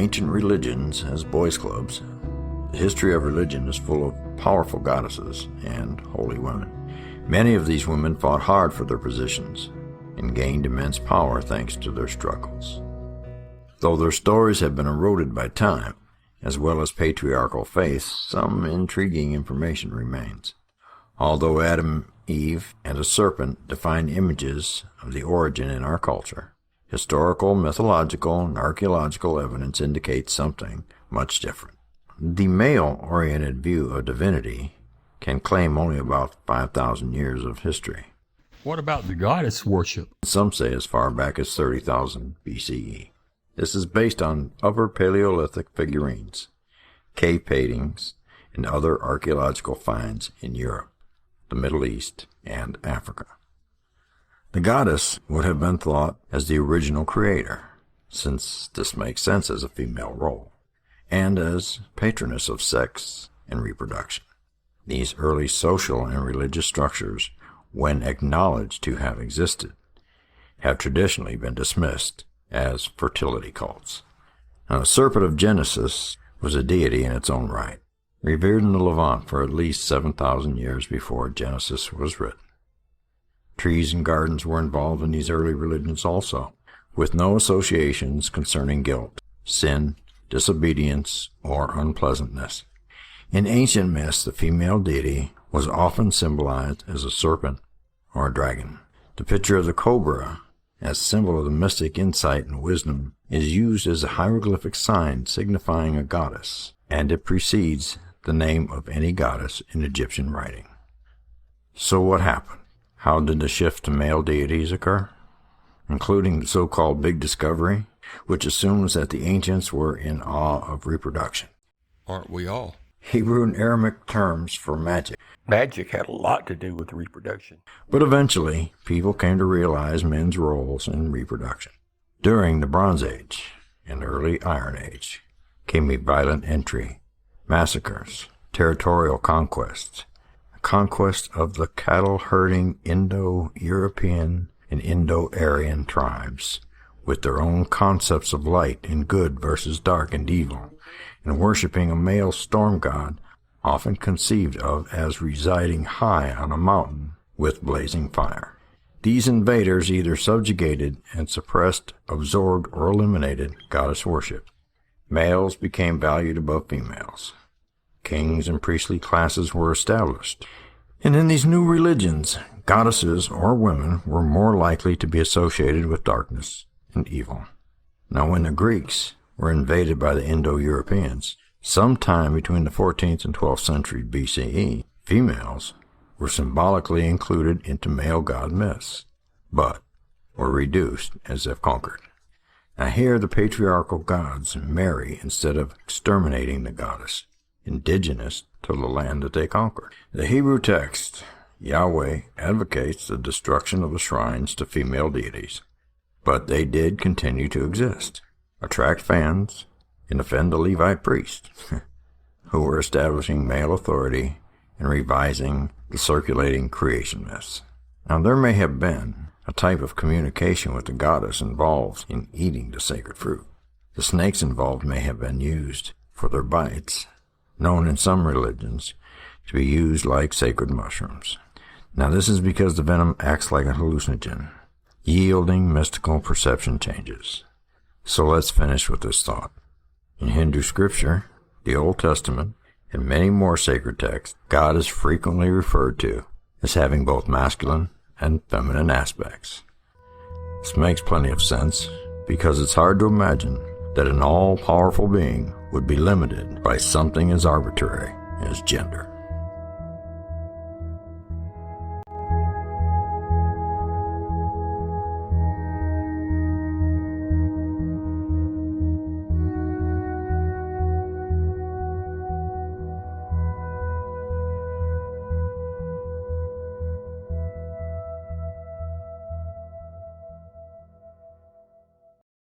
ancient religions as boys' clubs, the history of religion is full of powerful goddesses and holy women. Many of these women fought hard for their positions and gained immense power thanks to their struggles. Though their stories have been eroded by time, as well as patriarchal faith, some intriguing information remains. Although Adam, Eve, and a serpent define images of the origin in our culture, historical, mythological, and archaeological evidence indicates something much different. The male-oriented view of divinity can claim only about 5,000 years of history. What about the goddess worship? Some say as far back as 30,000 BCE. This is based on Upper Paleolithic figurines, cave paintings, and other archaeological finds in Europe, the Middle East, and Africa. The goddess would have been thought as the original creator, since this makes sense as a female role, and as patroness of sex and reproduction. These early social and religious structures, when acknowledged to have existed, have traditionally been dismissed as fertility cults. Now, the serpent of Genesis was a deity in its own right, revered in the Levant for at least 7,000 years before Genesis was written. Trees and gardens were involved in these early religions also, with no associations concerning guilt, sin, disobedience, or unpleasantness. In ancient myths, the female deity was often symbolized as a serpent or a dragon. The picture of the cobra, as symbol of the mystic insight and wisdom, is used as a hieroglyphic sign signifying a goddess, and it precedes the name of any goddess in Egyptian writing. So what happened? How did the shift to male deities occur? Including the so-called Big Discovery, which assumes that the ancients were in awe of reproduction. Aren't we all? Hebrew and Aramaic terms for magic. Magic had a lot to do with reproduction. But eventually, people came to realize men's roles in reproduction. During the Bronze Age and early Iron Age came a violent entry, massacres, territorial conquests, conquest of the cattle-herding Indo-European and Indo-Aryan tribes, with their own concepts of light and good versus dark and evil, and worshipping a male storm god, often conceived of as residing high on a mountain with blazing fire. These invaders either subjugated and suppressed, absorbed, or eliminated goddess worship. Males became valued above females. Kings and priestly classes were established. And in these new religions, goddesses or women were more likely to be associated with darkness and evil. Now, when the Greeks were invaded by the Indo-Europeans, sometime between the 14th and 12th century BCE, females were symbolically included into male god myths, but were reduced as if conquered. Now here the patriarchal gods marry instead of exterminating the goddess, indigenous to the land that they conquered. The Hebrew text, Yahweh advocates the destruction of the shrines to female deities, but they did continue to exist, attract fans, and offend the Levite priests, who were establishing male authority and revising the circulating creation myths. Now there may have been a type of communication with the goddess involved in eating the sacred fruit. The snakes involved may have been used for their bites, known in some religions to be used like sacred mushrooms. Now this is because the venom acts like a hallucinogen, yielding mystical perception changes. So let's finish with this thought. In Hindu scripture, the Old Testament, and many more sacred texts, God is frequently referred to as having both masculine and feminine aspects. This makes plenty of sense because it's hard to imagine that an all-powerful being would be limited by something as arbitrary as gender.